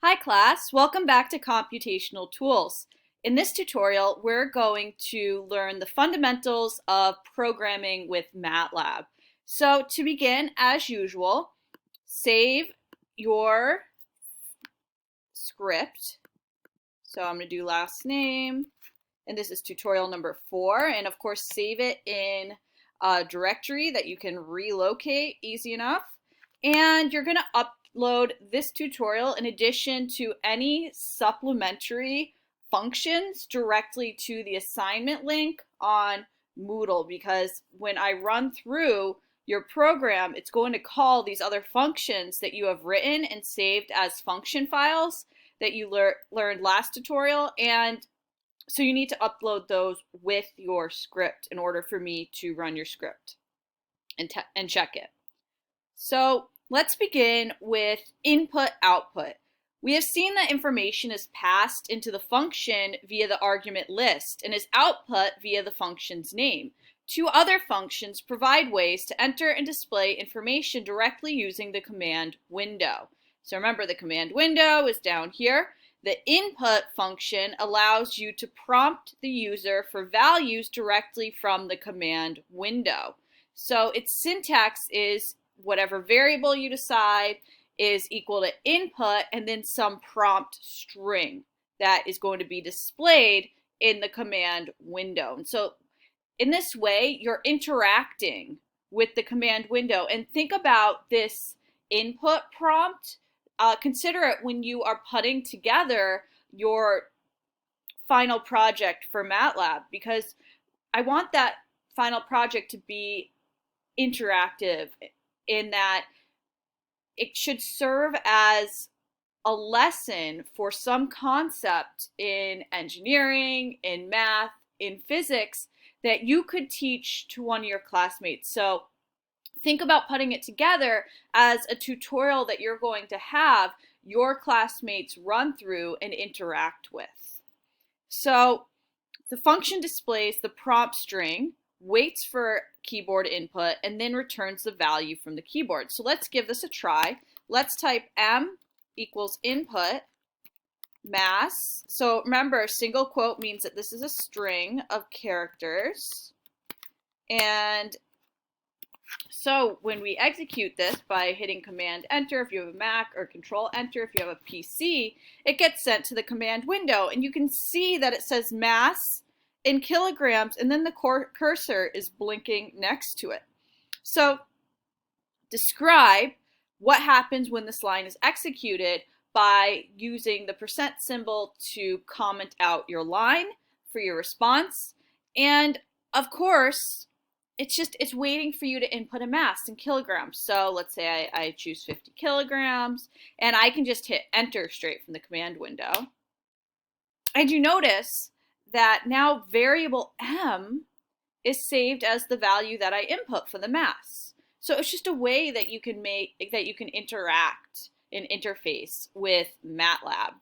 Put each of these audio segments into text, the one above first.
Hi class, welcome back to Computational Tools. In this tutorial, we're going to learn the fundamentals of programming with MATLAB. So to begin, as usual, save your script. So I'm going to do last name, and this is tutorial number 4, and of course save it in a directory that you can relocate easy enough. And you're going to upload this tutorial in addition to any supplementary functions directly to the assignment link on Moodle, because when I run through your program, it's going to call these other functions that you have written and saved as function files that you learned last tutorial, and so you need to upload those with your script in order for me to run your script and check it. So let's begin with input-output. We have seen that information is passed into the function via the argument list and is output via the function's name. Two other functions provide ways to enter and display information directly using the command window. So remember, the command window is down here. The input function allows you to prompt the user for values directly from the command window. So its syntax is whatever variable you decide is equal to input and then some prompt string that is going to be displayed in the command window. And so in this way, you're interacting with the command window. And think about this input prompt. Consider it when you are putting together your final project for MATLAB, because I want that final project to be interactive in that it should serve as a lesson for some concept in engineering, in math, in physics that you could teach to one of your classmates. So think about putting it together as a tutorial that you're going to have your classmates run through and interact with. So the function displays the prompt string, waits for keyboard input, and then returns the value from the keyboard. So let's give this a try. Let's type m equals input mass. So remember, single quote means that this is a string of characters. And so when we execute this by hitting Command Enter if you have a Mac, or Control Enter if you have a PC, it gets sent to the command window. And you can see that it says mass in kilograms, and then the cursor is blinking next to it. So describe what happens when this line is executed by using the percent symbol to comment out your line for your response. And of course, it's waiting for you to input a mass in kilograms. So let's say I choose 50 kilograms, and I can just hit enter straight from the command window. And you notice that now variable m is saved as the value that I input for the mass. So it's just a way that you can interact and interface with MATLAB.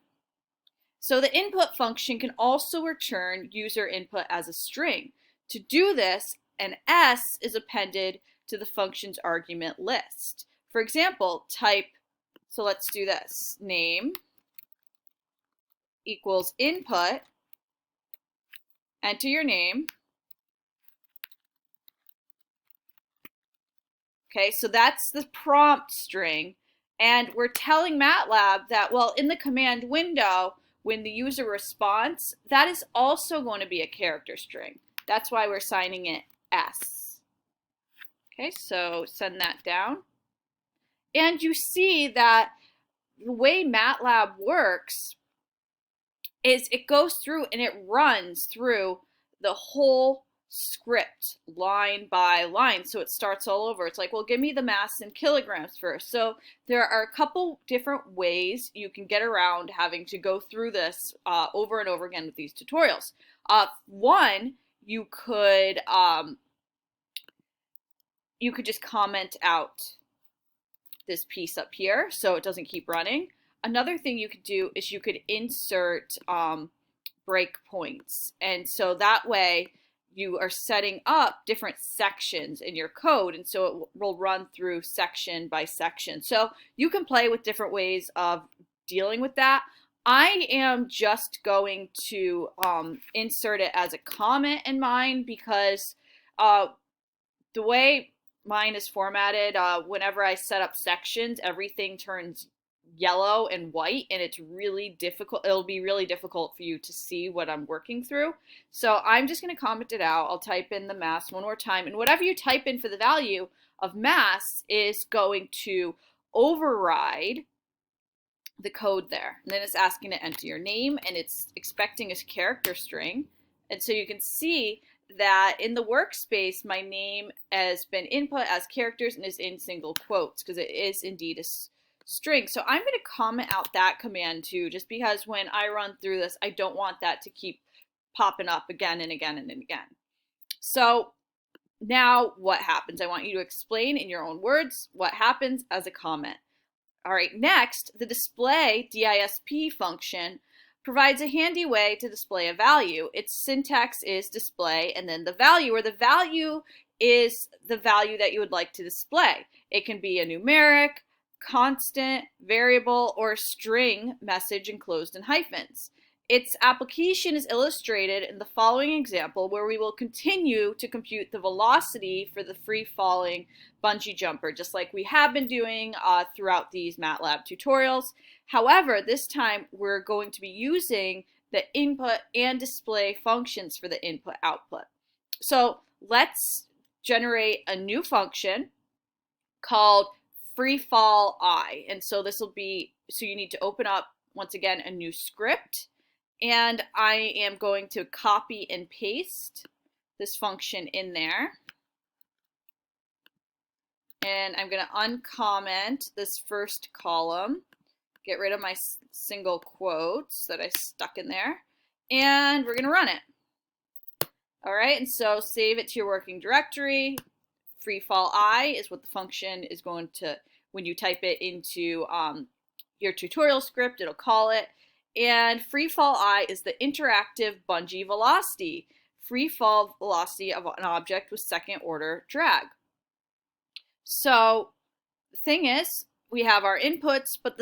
So the input function can also return user input as a string. To do this, an s is appended to the function's argument list. For example, so let's do this, name equals input, enter your name. Okay, so that's the prompt string, and we're telling MATLAB that, well, in the command window, when the user responds, that is also going to be a character string. That's why we're assigning it S. Okay, so send that down. And you see that the way MATLAB works is it goes through and it runs through the whole script line by line. So it starts all over. It's like, well, give me the mass in kilograms first. So there are a couple different ways you can get around having to go through this over and over again with these tutorials. One, you could just comment out this piece up here so it doesn't keep running. Another thing you could do is you could insert breakpoints, and so that way you are setting up different sections in your code, and so it will run through section by section. So you can play with different ways of dealing with that. I am just going to insert it as a comment in mine because the way mine is formatted, whenever I set up sections, everything turns yellow and white, and it's really difficult. It'll be really difficult for you to see what I'm working through. So I'm just going to comment it out. I'll type in the mass one more time, and whatever you type in for the value of mass is going to override the code there. And then it's asking to enter your name, and it's expecting a character string. And so you can see that in the workspace, my name has been input as characters and is in single quotes because it is indeed a string. So I'm going to comment out that command too, just because when I run through this, I don't want that to keep popping up again and again and again. So now what happens? I want you to explain in your own words what happens as a comment. All right, next, the display DISP function provides a handy way to display a value. Its syntax is display and then the value, where the value is the value that you would like to display. It can be a numeric, constant, variable, or a string message enclosed in hyphens. Its application is illustrated in the following example, where we will continue to compute the velocity for the free-falling bungee jumper, just like we have been doing throughout these MATLAB tutorials. However, this time we're going to be using the input and display functions for the input-output. So let's generate a new function called freefall_i. And so this will be, so you need to open up, once again, a new script. And I am going to copy and paste this function in there. And I'm going to uncomment this first column, get rid of my single quotes that I stuck in there, and we're going to run it. All right, and so save it to your working directory. Freefall_i is what the function is going to, when you type it into your tutorial script, it'll call it. And freefall_i is the interactive bungee velocity, free fall velocity of an object with second order drag. So the thing is, we have our inputs, but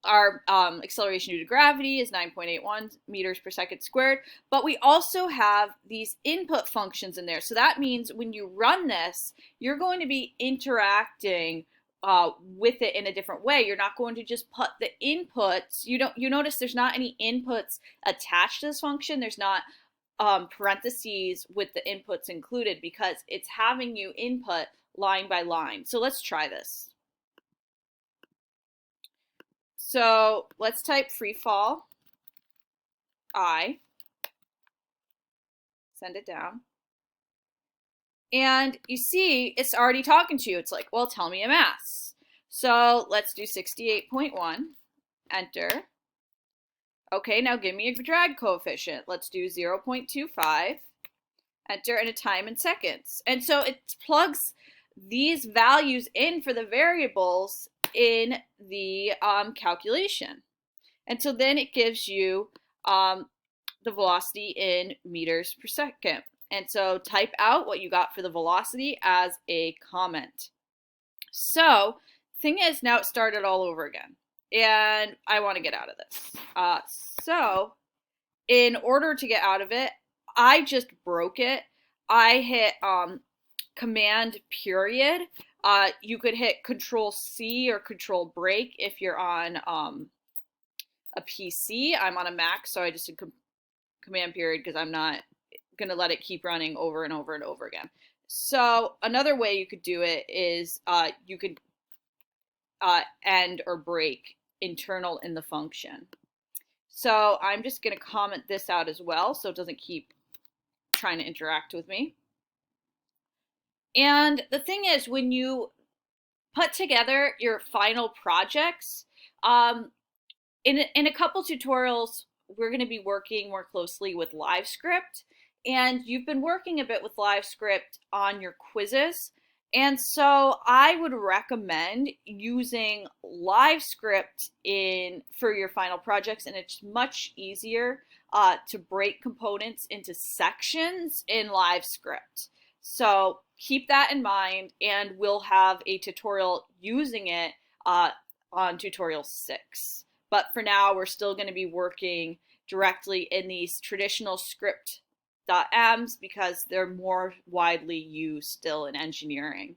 our acceleration due to gravity is 9.81 meters per second squared, but we also have these input functions in there. So that means when you run this, you're going to be interacting with it in a different way. You're not going to just put the inputs. You notice there's not any inputs attached to this function. There's not parentheses with the inputs included because it's having you input line by line. So let's try this. So let's type freefall_i, send it down. And you see, it's already talking to you. It's like, well, tell me a mass. So let's do 68.1, enter. Okay, now give me a drag coefficient. Let's do 0.25, enter, and a time in seconds. And so it plugs these values in for the variables in the calculation. And so then it gives you the velocity in meters per second. And so type out what you got for the velocity as a comment. So thing is, now it started all over again. And I want to get out of this. So in order to get out of it, I just broke it. I hit command period. You could hit Control C or Control break if you're on a PC. I'm on a Mac, so I just did command period because I'm not going to let it keep running over and over and over again. So another way you could do it is you could end or break internal in the function. So I'm just going to comment this out as well so it doesn't keep trying to interact with me. And the thing is, when you put together your final projects, in a couple tutorials, we're going to be working more closely with LiveScript. And you've been working a bit with LiveScript on your quizzes. And so I would recommend using LiveScript for your final projects, and it's much easier to break components into sections in LiveScript. So keep that in mind, and we'll have a tutorial using it on tutorial 6. but for now we're still going to be working directly in these traditional script.ems because they're more widely used still in engineering.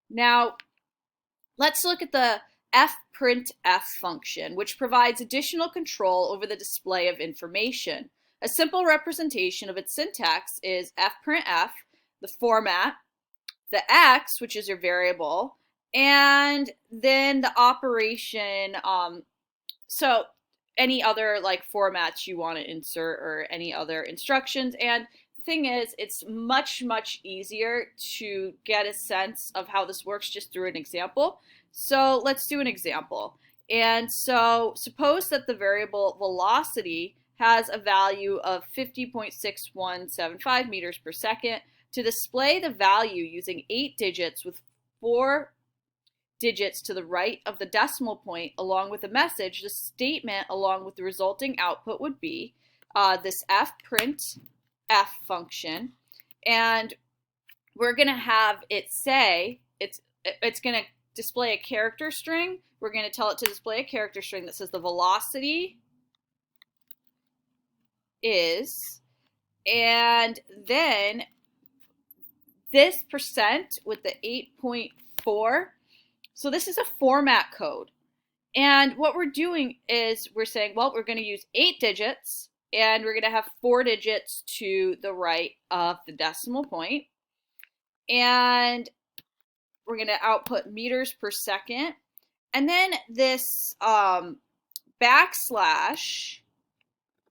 Now, let's look at the fprintf function, which provides additional control over the display of information. A simple representation of its syntax is fprintf, the format, the x, which is your variable, and then the operation, so any other like formats you want to insert or any other instructions. And the thing is, it's much easier to get a sense of how this works just through an example. So let's do an example. And so suppose that the variable velocity has a value of 50.6175 meters per second. To display the value using 8 digits with 4 digits to the right of the decimal point along with a message, the statement along with the resulting output would be this fprintf function, and we're going to have it say it's going to display a character string. We're going to tell it to display a character string that says the velocity is, and then this percent with the 8.4. So this is a format code. And what we're doing is we're saying, well, we're going to use 8 digits, and we're going to have 4 digits to the right of the decimal point. And we're going to output meters per second. And then this backslash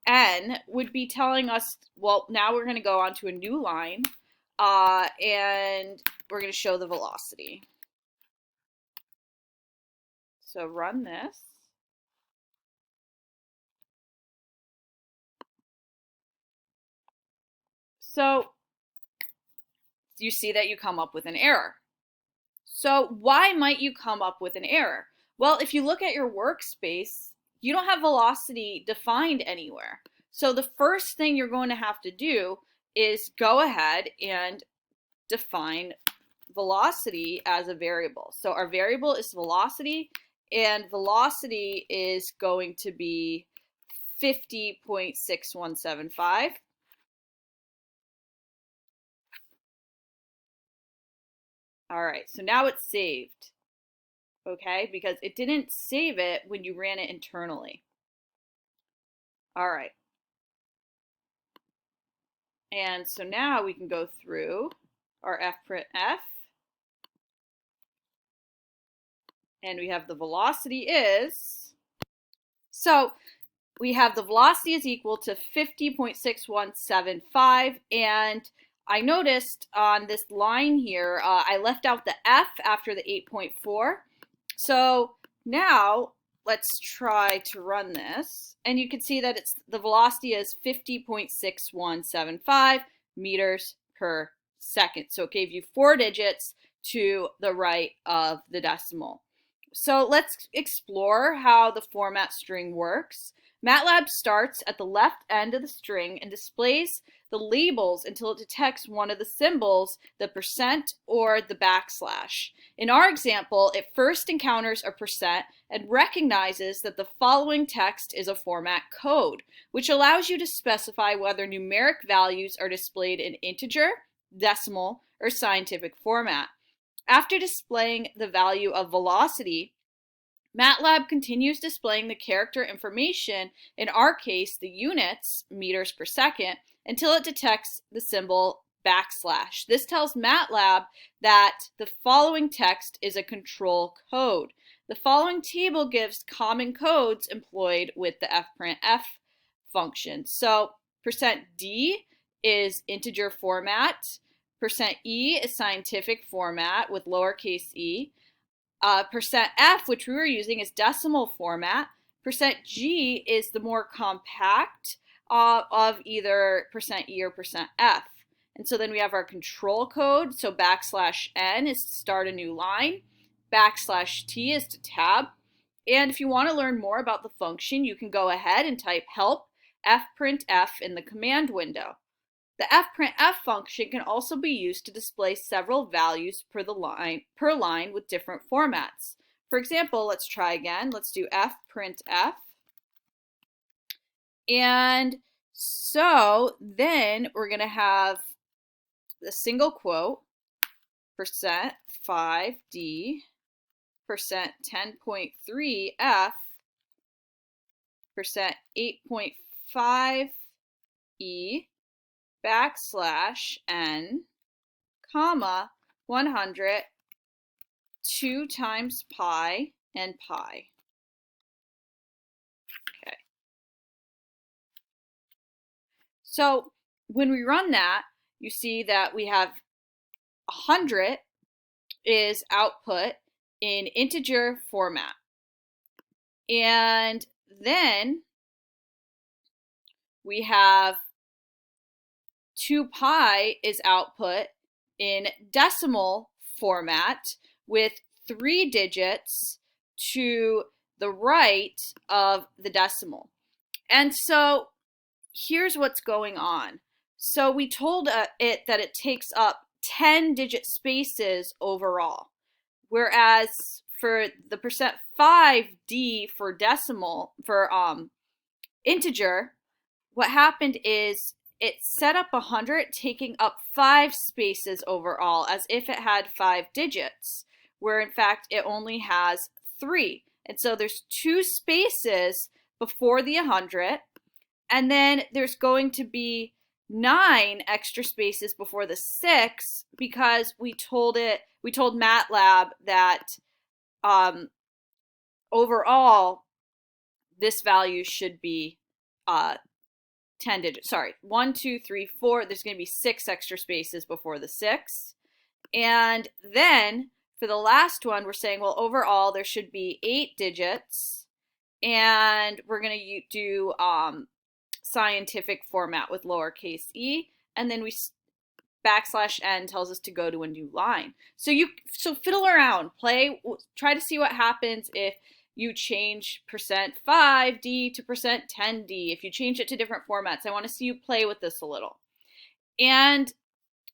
n would be telling us, well, now we're going to go on to a new line, and we're going to show the velocity. So run this. So you see that you come up with an error. So why might you come up with an error? Well, if you look at your workspace, you don't have velocity defined anywhere. So the first thing you're going to have to do is go ahead and define velocity as a variable. So our variable is velocity, and velocity is going to be 50.6175. All right, so now it's saved, okay, because it didn't save it when you ran it internally. All right. And so now we can go through our fprintf, and we have the velocity is, so we have the velocity is equal to 50.6175, and I noticed on this line here, I left out the f after the 8.4. So now let's try to run this, and you can see that the velocity is 50.6175 meters per second. So it gave you 4 digits to the right of the decimal. So let's explore how the format string works. MATLAB starts at the left end of the string and displays the labels until it detects one of the symbols, the percent or the backslash. In our example, it first encounters a percent and recognizes that the following text is a format code, which allows you to specify whether numeric values are displayed in integer, decimal, or scientific format. After displaying the value of velocity, MATLAB continues displaying the character information, in our case the units, meters per second, until it detects the symbol backslash. This tells MATLAB that the following text is a control code. The following table gives common codes employed with the fprintf function. So %d is integer format, %e is scientific format with lowercase e, %f, which we were using, is decimal format, %g is the more compact of either %e or %f. And so then we have our control code, so \n is to start a new line, \t is to tab. And if you want to learn more about the function, you can go ahead and type help fprintf in the command window. The fprintf function can also be used to display several values per line with different formats. for example, let's try again. Let's do f print f. And so then we're going to have the single quote, percent 5d, percent 10.3 f, percent 8.5 e, backslash n, comma, 100, 2 times pi, and pi. Okay. So when we run that, you see that we have 100 is output in integer format. And then we have 2 pi is output in decimal format with 3 digits to the right of the decimal. And so here's what's going on. So we told it that it takes up 10 digit spaces overall, whereas for the percent 5d for decimal, for integer, what happened is it set up 100 taking up 5 spaces overall as if it had 5 digits, where in fact it only has 3. And so there's 2 spaces before the 100, and then there's going to be 9 extra spaces before the 6 because we told MATLAB that overall this value should be 10 digits. Sorry, 1, 2, 3, 4. There's going to be 6 extra spaces before the 6. And then for the last one, we're saying, well, overall there should be 8 digits, and we're going to do scientific format with lowercase e, and then we backslash n tells us to go to a new line. So fiddle around, play, try to see what happens if you change percent 5d to percent 10d. If you change it to different formats, I want to see you play with this a little. And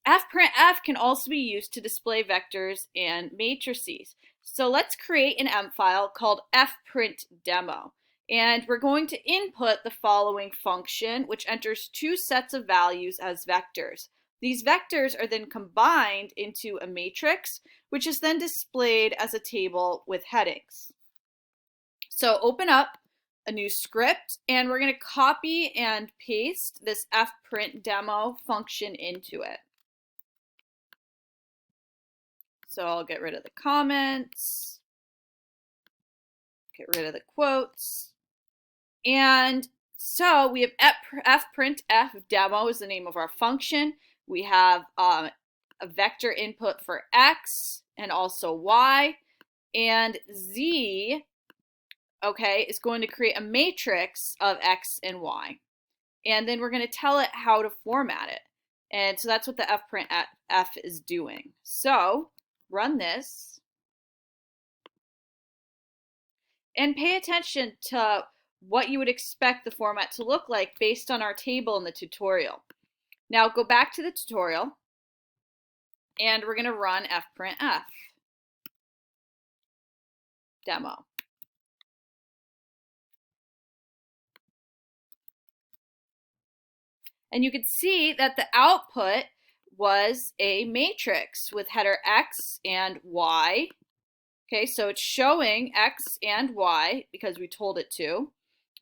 fprintf can also be used to display vectors and matrices. So let's create an M file called fprintdemo. And we're going to input the following function, which enters 2 sets of values as vectors. These vectors are then combined into a matrix, which is then displayed as a table with headings. So open up a new script, and we're going to copy and paste this fprintdemo function into it. So I'll get rid of the comments, get rid of the quotes. And so we have fprintf demo is the name of our function. We have a vector input for x and also y, and z, okay, is going to create a matrix of x and y. And then we're going to tell it how to format it. And so that's what the fprintf is doing. So run this and pay attention to what you would expect the format to look like based on our table in the tutorial. Now go back to the tutorial, and we're going to run fprintf demo. And you can see that the output was a matrix with header x and y. Okay, so it's showing x and y because we told it to.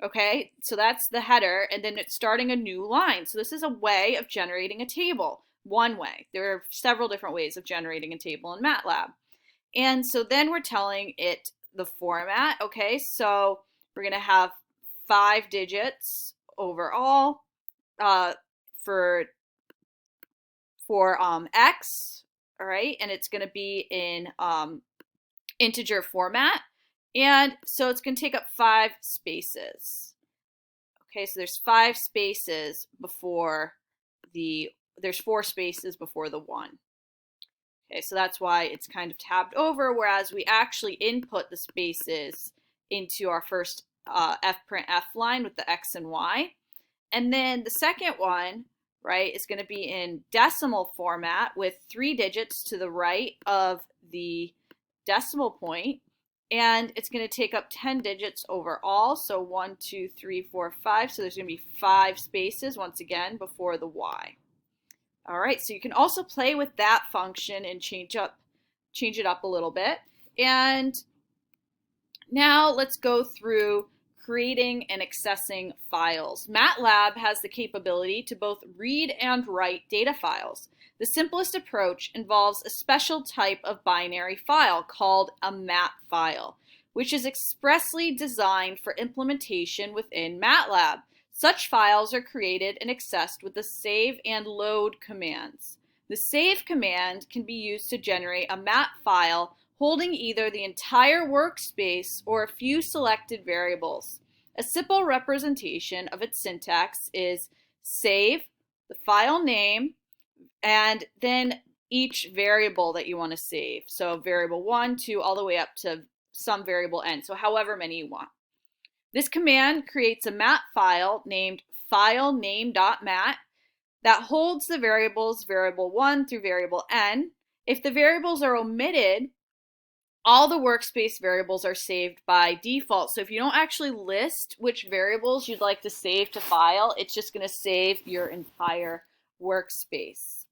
Okay, so that's the header, and then it's starting a new line. So this is a way of generating a table, one way. There are several different ways of generating a table in MATLAB. And so then we're telling it the format. Okay, so we're going to have 5 digits overall for x, all right, and it's going to be in integer format. And so it's going to take up 5 spaces. Okay, so there's 5 spaces before there's 4 spaces before the 1. Okay, so that's why it's kind of tabbed over, whereas we actually input the spaces into our first fprintf line with the x and y. And then the second one, right, is going to be in decimal format with 3 digits to the right of the decimal point. and it's going to take up 10 digits overall. So 1, 2, 3, 4, 5. So there's going to be 5 spaces once again before the y. All right, so you can also play with that function and change it up a little bit. And now let's go through creating and accessing files. MATLAB has the capability to both read and write data files. The simplest approach involves a special type of binary file called a mat file, which is expressly designed for implementation within MATLAB. Such files are created and accessed with the save and load commands. The save command can be used to generate a mat file holding either the entire workspace or a few selected variables. A simple representation of its syntax is save, the file name, and then each variable that you want to save. So variable 1, 2, all the way up to some variable n, so however many you want. This command creates a mat file named filename.mat that holds the variables variable 1 through variable n. If the variables are omitted, all the workspace variables are saved by default. So if you don't actually list which variables you'd like to save to file, it's just going to save your entire workspace.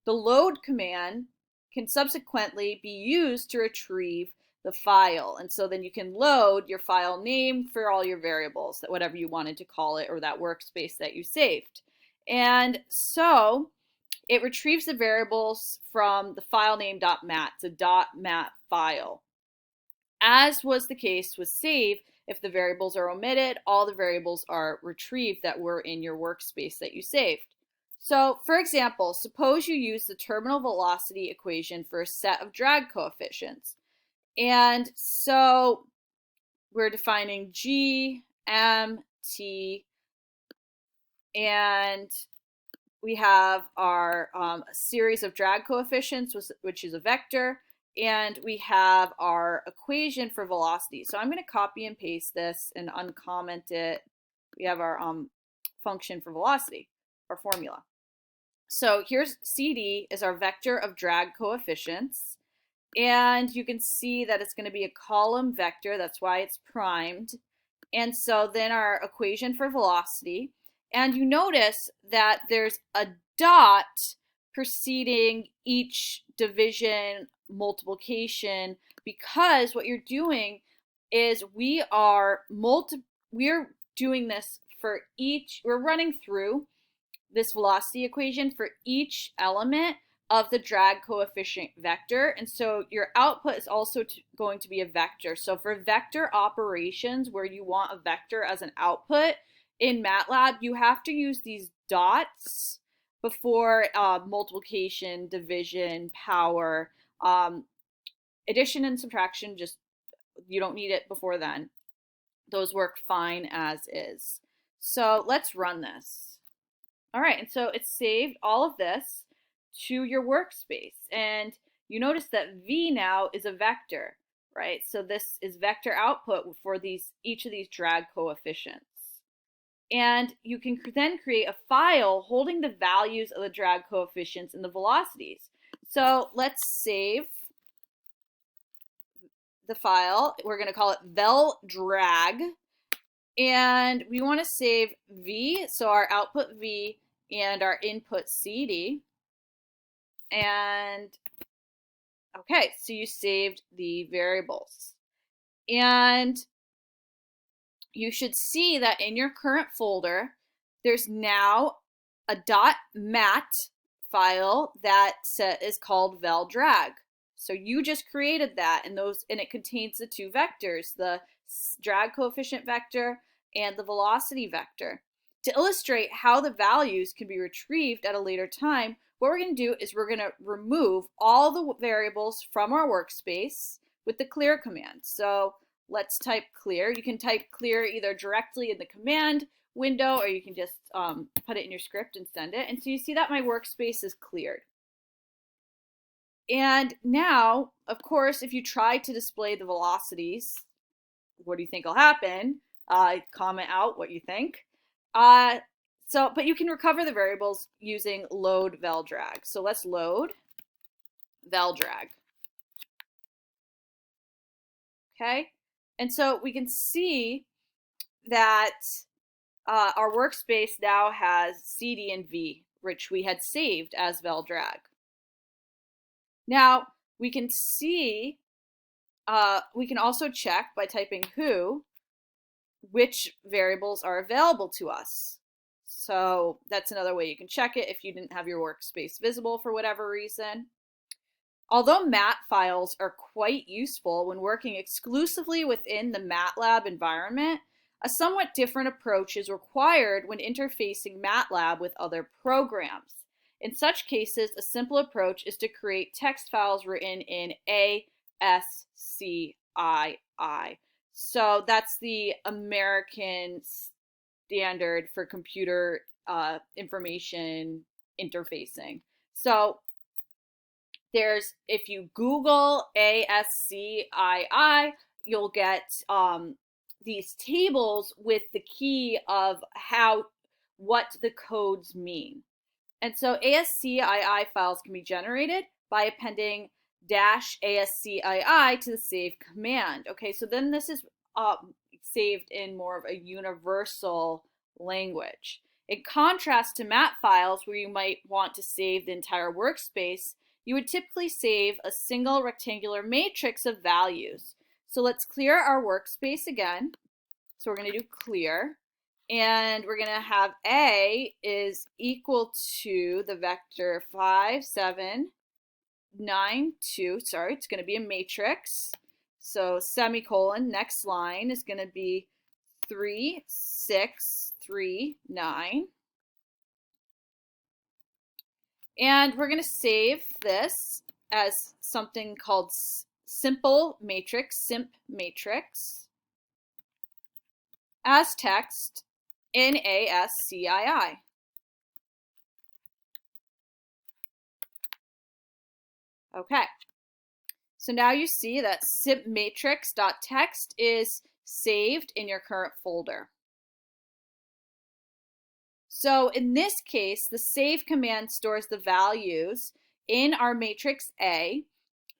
The load command can subsequently be used to retrieve the file. And so then you can load your file name for all your variables, that whatever you wanted to call it, or that workspace that you saved. And so it retrieves the variables from the filename.mat, it's a .mat file. As was the case with save, if the variables are omitted, all the variables are retrieved that were in your workspace that you saved. So, for example, suppose you use the terminal velocity equation for a set of drag coefficients. And so we're defining G, M, T, and we have our series of drag coefficients, which is a vector, and we have our equation for velocity. So I'm going to copy and paste this and uncomment it. We have our function for velocity, our formula. So here's CD is our vector of drag coefficients. And you can see that it's going to be a column vector. That's why it's primed. And so then our equation for velocity. And you notice that there's a dot preceding each division, multiplication, because what you're doing is we're doing this for each, we're running through this velocity equation for each element of the drag coefficient vector. And so your output is also going to be a vector. So for vector operations where you want a vector as an output in MATLAB, you have to use these dots before multiplication, division, power, addition and subtraction, just you don't need it before then. Those work fine as is. So let's run this. All right, and so it's saved all of this to your workspace. And you notice that V now is a vector, right? So this is vector output for each of these drag coefficients. And you can then create a file holding the values of the drag coefficients and the velocities. So let's save the file. We're going to call it veldrag. And we want to save V, so our output V and our input CD. And okay, so you saved the variables. And you should see that in your current folder, there's now a .mat file that is called veldrag. So you just created that, and it contains the two vectors, the drag coefficient vector and the velocity vector. To illustrate how the values can be retrieved at a later time, what we're going to do is we're going to remove all the variables from our workspace with the clear command. So let's type clear. You can type clear either directly in the command window, or you can just put it in your script and send it. And so you see that my workspace is cleared. And now, of course, if you try to display the velocities, what do you think will happen? Comment out what you think. But you can recover the variables using load veldrag. So let's load veldrag. okay? And so we can see that our workspace now has CD and V, which we had saved as vel_drag. Now, we can see, we can also check by typing who, which variables are available to us. So that's another way you can check it if you didn't have your workspace visible for whatever reason. Although MAT files are quite useful when working exclusively within the MATLAB environment, a somewhat different approach is required when interfacing MATLAB with other programs. In such cases, a simple approach is to create text files written in ASCII. So that's the American standard for computer information interfacing. So if you Google ASCII, you'll get these tables with the key of what the codes mean. And so ASCII files can be generated by appending -ASCII to the save command. Okay, so then this is saved in more of a universal language. In contrast to MAT files, where you might want to save the entire workspace, you would typically save a single rectangular matrix of values. So let's clear our workspace again. So we're going to do clear. And we're going to have A is equal to the vector 5, 7, 9, 2. Sorry, it's going to be a matrix. So semicolon, next line is going to be 3, 6, 3, 9. And we're going to save this as something called simple matrix, simp matrix, as text in ASCII. Okay, so now you see that simpmatrix.txt is saved in your current folder. So in this case, the save command stores the values in our matrix A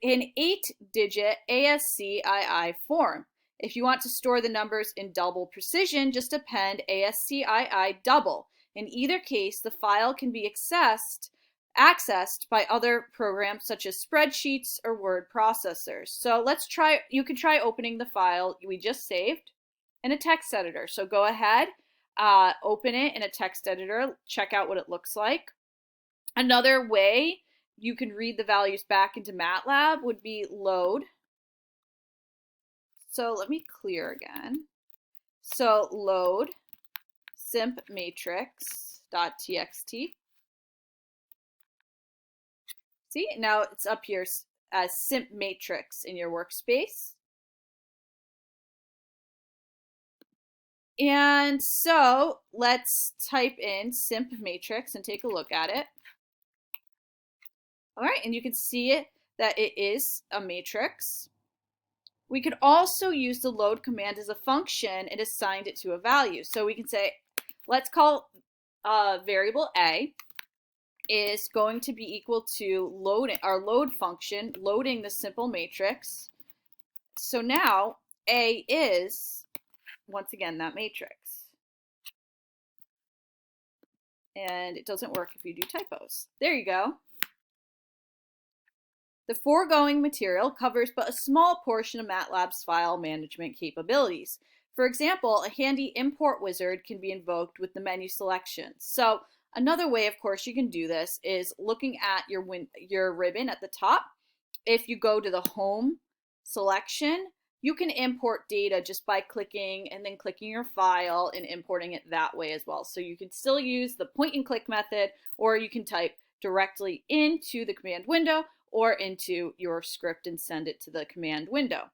in 8-digit ASCII form. If you want to store the numbers in double precision, just append ASCII double. In either case, the file can be accessed by other programs such as spreadsheets or word processors. So you can try opening the file we just saved in a text editor. So go ahead, open it in a text editor, check out what it looks like. Another way you can read the values back into MATLAB would be load. So let me clear again. So load simpmatrix.txt. See, now it's up here as simp matrix in your workspace. And so let's type in simp matrix and take a look at it. All right, and you can see it that it is a matrix. We could also use the load command as a function and assign it to a value. So we can say, let's call variable A is going to be equal to our load function, loading the simple matrix. So now A is, once again, that matrix. And it doesn't work if you do typos. There you go. The foregoing material covers but a small portion of MATLAB's file management capabilities. For example, a handy import wizard can be invoked with the menu selections. So another way, of course, you can do this is looking at your ribbon at the top. If you go to the home selection, you can import data just by clicking and then clicking your file and importing it that way as well. So you can still use the point and click method, or you can type directly into the command window or into your script and send it to the command window.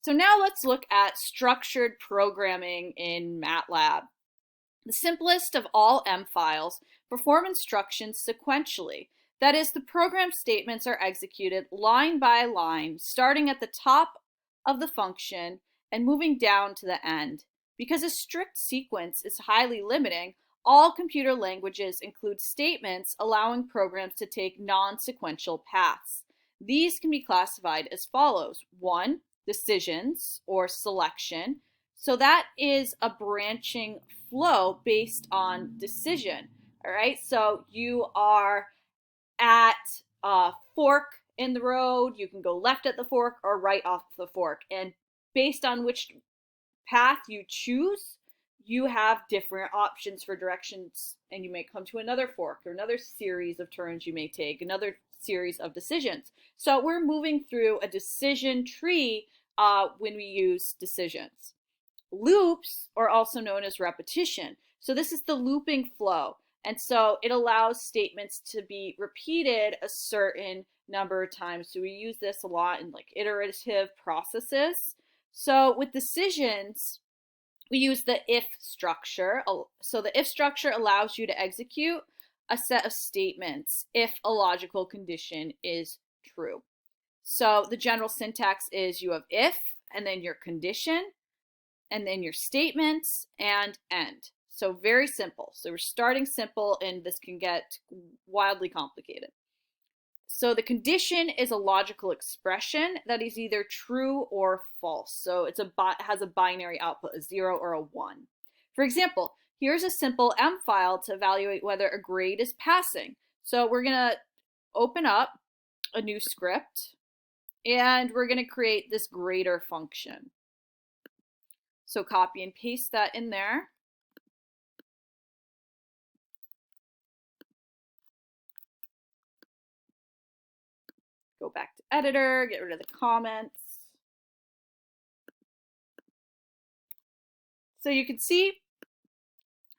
So now let's look at structured programming in MATLAB. The simplest of all M files perform instructions sequentially. That is, the program statements are executed line by line, starting at the top of the function and moving down to the end. Because a strict sequence is highly limiting, all computer languages include statements allowing programs to take non-sequential paths. These can be classified as follows. 1. decisions or selection. So that is a branching flow based on decision. All right, so you are at a fork in the road. You can go left at the fork or right off the fork. And based on which path you choose, you have different options for directions, and you may come to another fork or another series of turns you may take, another series of decisions. So we're moving through a decision tree when we use decisions. Loops are also known as repetition. So this is the looping flow. And so it allows statements to be repeated a certain number of times. So we use this a lot in like iterative processes. So with decisions, we use the if structure. So the if structure allows you to execute a set of statements if a logical condition is true. So the general syntax is you have if, and then your condition, and then your statements, and end. So very simple. So we're starting simple, and this can get wildly complicated. So the condition is a logical expression that is either true or false. So it has a binary output, a 0 or a 1. For example, here's a simple M file to evaluate whether a grade is passing. So we're going to open up a new script, and we're going to create this grader function. So copy and paste that in there. Go back to editor, get rid of the comments. So you can see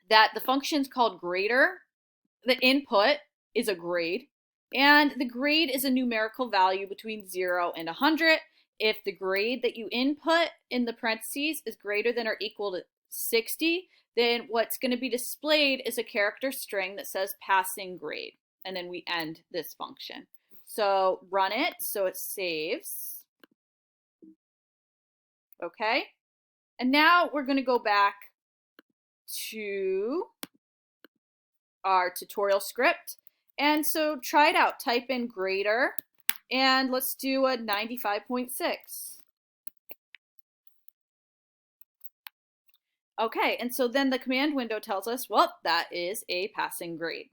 that the function is called grader. The input is a grade, and the grade is a numerical value between 0 and 100. If the grade that you input in the parentheses is greater than or equal to 60, then what's going to be displayed is a character string that says passing grade, and then we end this function. So run it so it saves. Okay, and now we're going to go back to our tutorial script. And so try it out. Type in grader, and let's do a 95.6. Okay, and so then the command window tells us, well, that is a passing grade.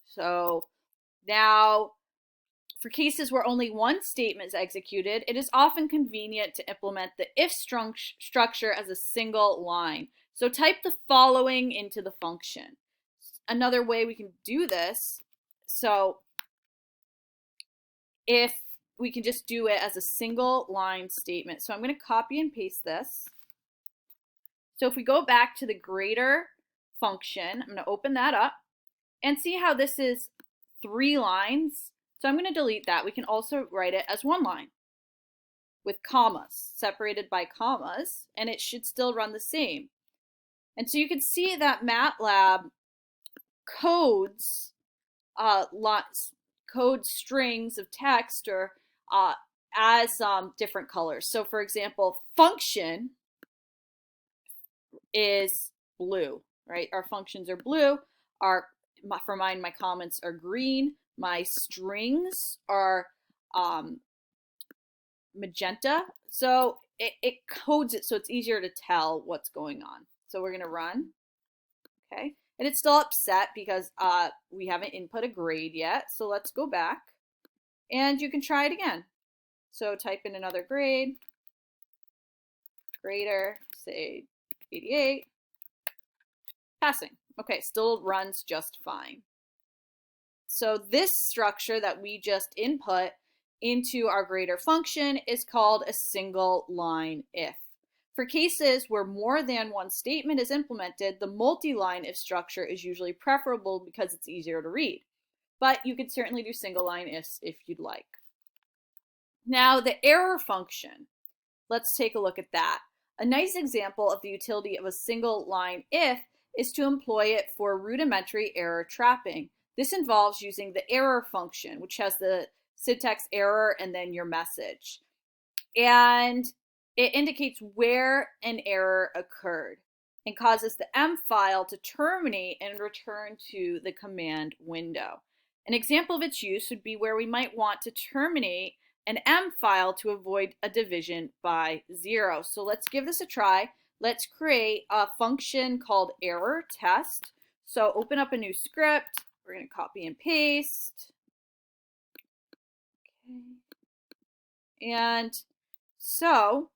So now, for cases where only one statement is executed, it is often convenient to implement the if structure as a single line. So type the following into the function. Another way we can do this, so if we can just do it as a single line statement. So I'm going to copy and paste this. So if we go back to the grader function, I'm going to open that up and see how this is 3 lines. So I'm going to delete that. We can also write it as 1 line with commas, separated by commas, and it should still run the same. And so you can see that MATLAB codes strings of text or as different colors. So for example, function is blue, right? Our functions are blue. For mine, my comments are green. My strings are magenta. So it codes it so it's easier to tell what's going on. So we're going to run. Okay. And it's still upset because we haven't input a grade yet. So let's go back. And you can try it again. So type in another grade. Grader, say 88. Passing. Okay, still runs just fine. So this structure that we just input into our grader function is called a single line if. For cases where more than one statement is implemented, the multi-line if structure is usually preferable because it's easier to read. But you could certainly do single line ifs if you'd like. Now the error function, let's take a look at that. A nice example of the utility of a single line if is to employ it for rudimentary error trapping. This involves using the error function, which has the syntax error and then your message. And it indicates where an error occurred and causes the M file to terminate and return to the command window. An example of its use would be where we might want to terminate an M file to avoid a division by 0. So let's give this a try. Let's create a function called error test. So open up a new script. We're going to copy and paste. Okay. And so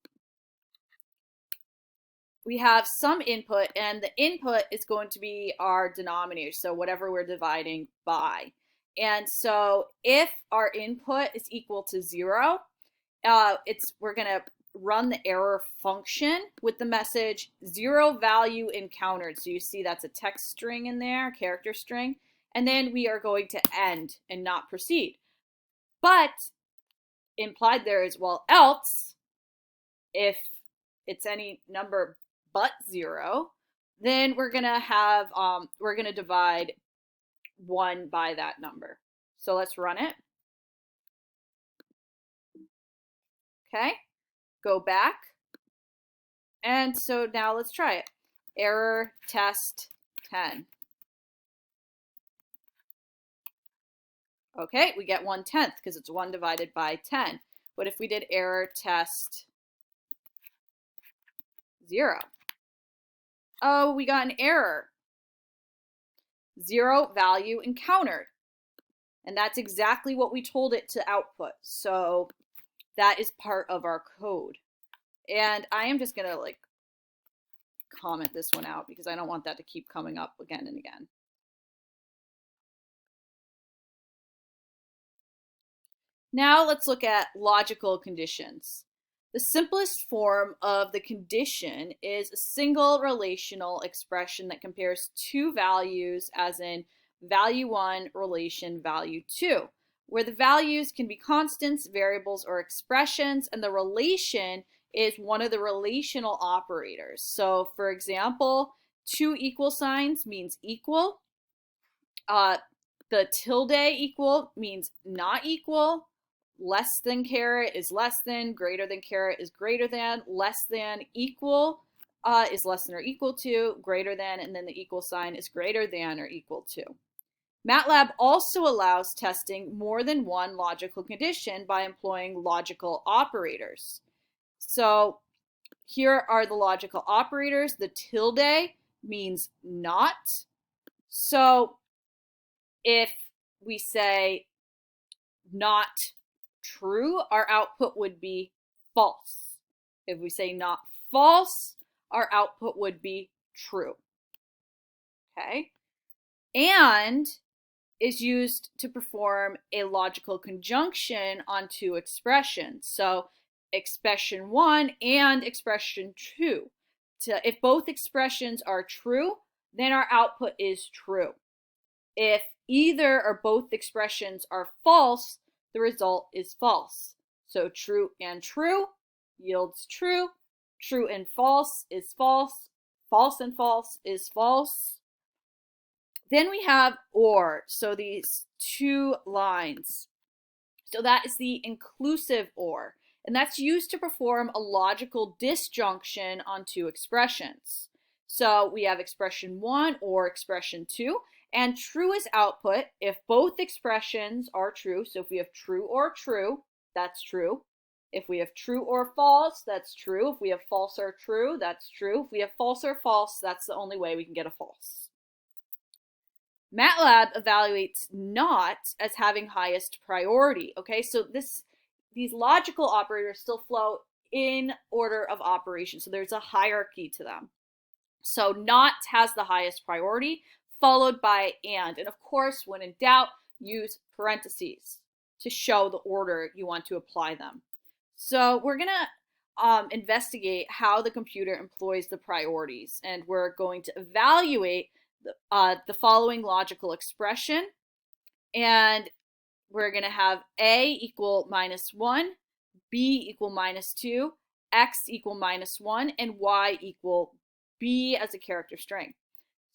we have some input, and the input is going to be our denominator, so whatever we're dividing by. And so if our input is equal to 0, we're going to run the error function with the message 0 value encountered. So you see that's a text string in there, character string. And then we are going to end and not proceed. But implied there is, well, else, if it's any number but 0, then we're gonna have we're gonna divide 1 by that number. So let's run it. Okay, go back, and so now let's try it. Error test 10. Okay, we get 1/10 because it's 1 divided by 10. What if we did error test 0? Oh, we got an error. 0 value encountered. And that's exactly what we told it to output. So that is part of our code. And I am just going to like comment this one out because I don't want that to keep coming up again and again. Now let's look at logical conditions. The simplest form of the condition is a single relational expression that compares two values, as in value 1 relation value 2, where the values can be constants, variables, or expressions, and the relation is one of the relational operators. So for example, 2 equal signs means equal. The tilde equal means not equal. Less than caret is less than, greater than caret is greater than, less than equal is less than or equal to, greater than, and then the equal sign is greater than or equal to. MATLAB also allows testing more than one logical condition by employing logical operators. So here are the logical operators. The tilde means not. So if we say not true, our output would be false. If we say not false, our output would be true. Okay? And is used to perform a logical conjunction on two expressions. So expression 1 and expression 2. If both expressions are true, then our output is true. If either or both expressions are false, the result is false. So true and true yields true. True and false is false. False and false is false. Then we have or, so these two lines. So that is the inclusive or, and that's used to perform a logical disjunction on two expressions. So we have expression 1 or expression 2. And true is output if both expressions are true. So if we have true or true, that's true. If we have true or false, that's true. If we have false or true, that's true. If we have false or false, that's the only way we can get a false. MATLAB evaluates not as having highest priority. Okay, so these logical operators still flow in order of operation. So there's a hierarchy to them. So not has the highest priority, followed by and. And of course, when in doubt, use parentheses to show the order you want to apply them. So we're going to investigate how the computer employs the priorities, and we're going to evaluate the following logical expression, and we're going to have a equal -1, b equal -2, x equal -1, and y equal b as a character string.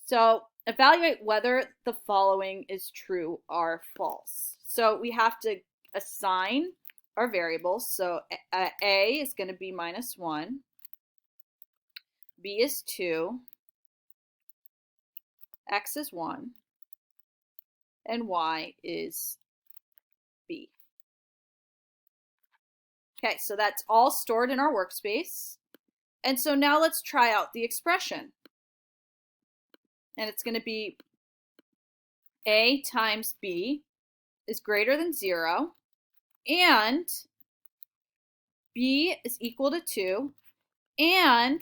So evaluate whether the following is true or false. So we have to assign our variables. So a is going to be -1, b is 2, x is 1, and y is b. Okay, so that's all stored in our workspace. And so now let's try out the expression. And it's going to be A times B is greater than 0, and B is equal to 2, and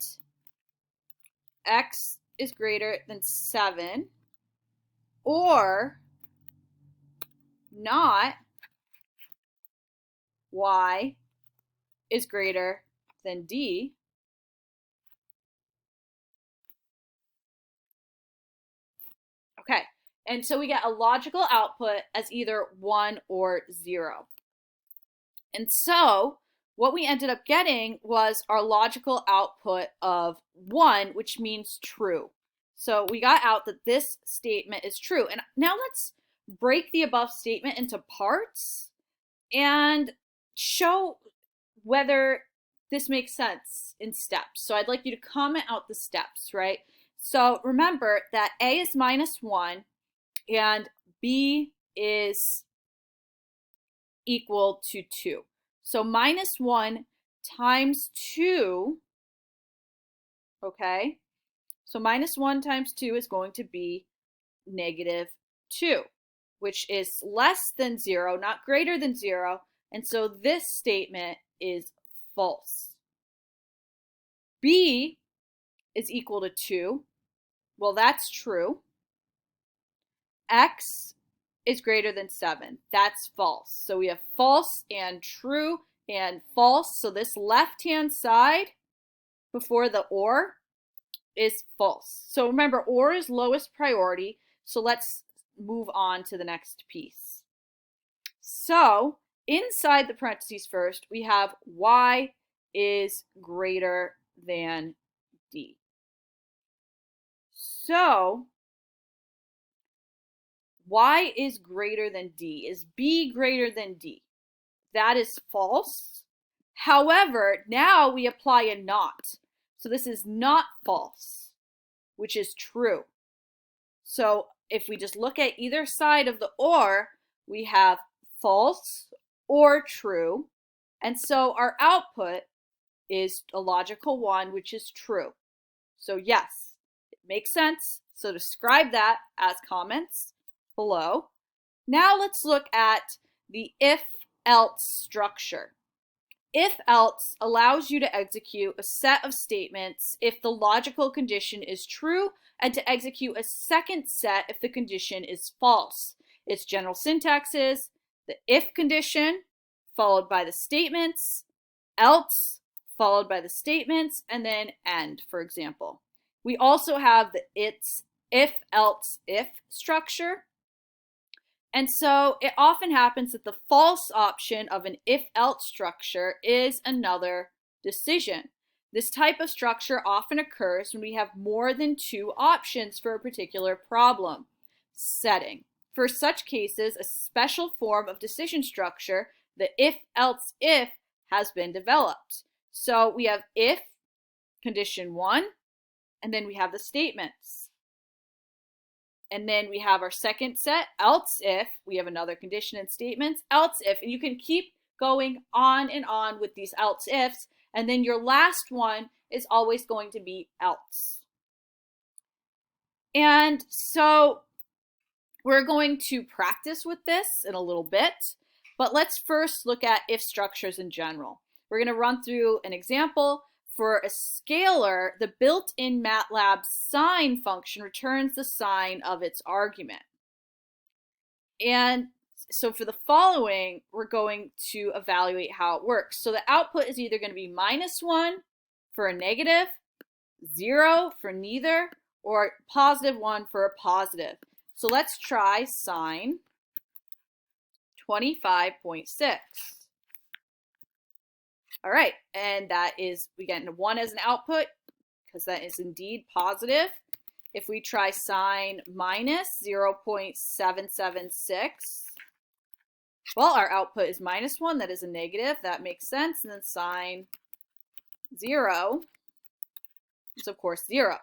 X is greater than 7, or not Y is greater than D. Okay, and so we get a logical output as either 1 or 0. And so what we ended up getting was our logical output of 1, which means true. So we got out that this statement is true. And now let's break the above statement into parts and show whether this makes sense in steps. So I'd like you to comment out the steps, right? So remember that A is -1 and B is equal to 2. So -1 times 2, okay? So -1 times 2 is going to be -2, which is less than 0, not greater than 0. And so this statement is false. B is equal to 2. Well, that's true. X is greater than 7. That's false. So we have false and true and false. So this left-hand side before the or is false. So remember, or is lowest priority. So let's move on to the next piece. So inside the parentheses first, we have Y is greater than D. So Y is greater than D. Is B greater than D? That is false. However, now we apply a not. So this is not false, which is true. So if we just look at either side of the or, we have false or true. And so our output is a logical one, which is true. So yes, it makes sense. So describe that as comments below. Now let's look at the if-else structure. If-else allows you to execute a set of statements if the logical condition is true and to execute a second set if the condition is false. Its general syntax is the if condition followed by the statements, else followed by the statements, and then end, for example. We also have the it's if-else if structure. And so it often happens that the false option of an if-else structure is another decision. This type of structure often occurs when we have more than 2 options for a particular problem setting. For such cases, a special form of decision structure, the if-else if, has been developed. So we have if, condition 1, and then we have the statements. And then we have our second set, else if, we have another condition and statements, else if, and you can keep going on and on with these else ifs, and then your last one is always going to be else. And so we're going to practice with this in a little bit, but let's first look at if structures in general. We're going to run through an example. For a scalar, the built-in MATLAB sign function returns the sign of its argument. And so for the following, we're going to evaluate how it works. So the output is either going to be -1 for a negative, 0 for neither, or +1 for a positive. So let's try sine 25.6. All right, and that is, we get 1 as an output because that is indeed positive. If we try sine -0.776, well, our output is -1, that is a negative, that makes sense. And then sine 0 is, of course, 0.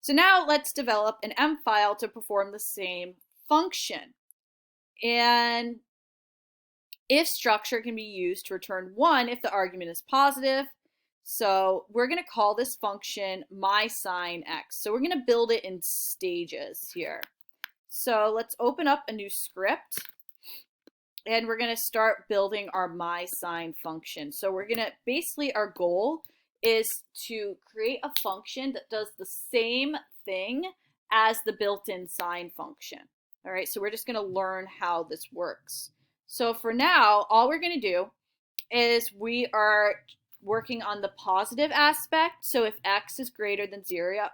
So now let's develop an M file to perform the same function. And If structure can be used to return 1 if the argument is positive. So we're going to call this function my sine x. So we're going to build it in stages here. So let's open up a new script. And we're going to start building our my sine function. So we're going to, basically our goal is to create a function that does the same thing as the built-in sine function. All right, so we're just going to learn how this works. So for now, all we're going to do is we are working on the positive aspect. So if x is greater than 0,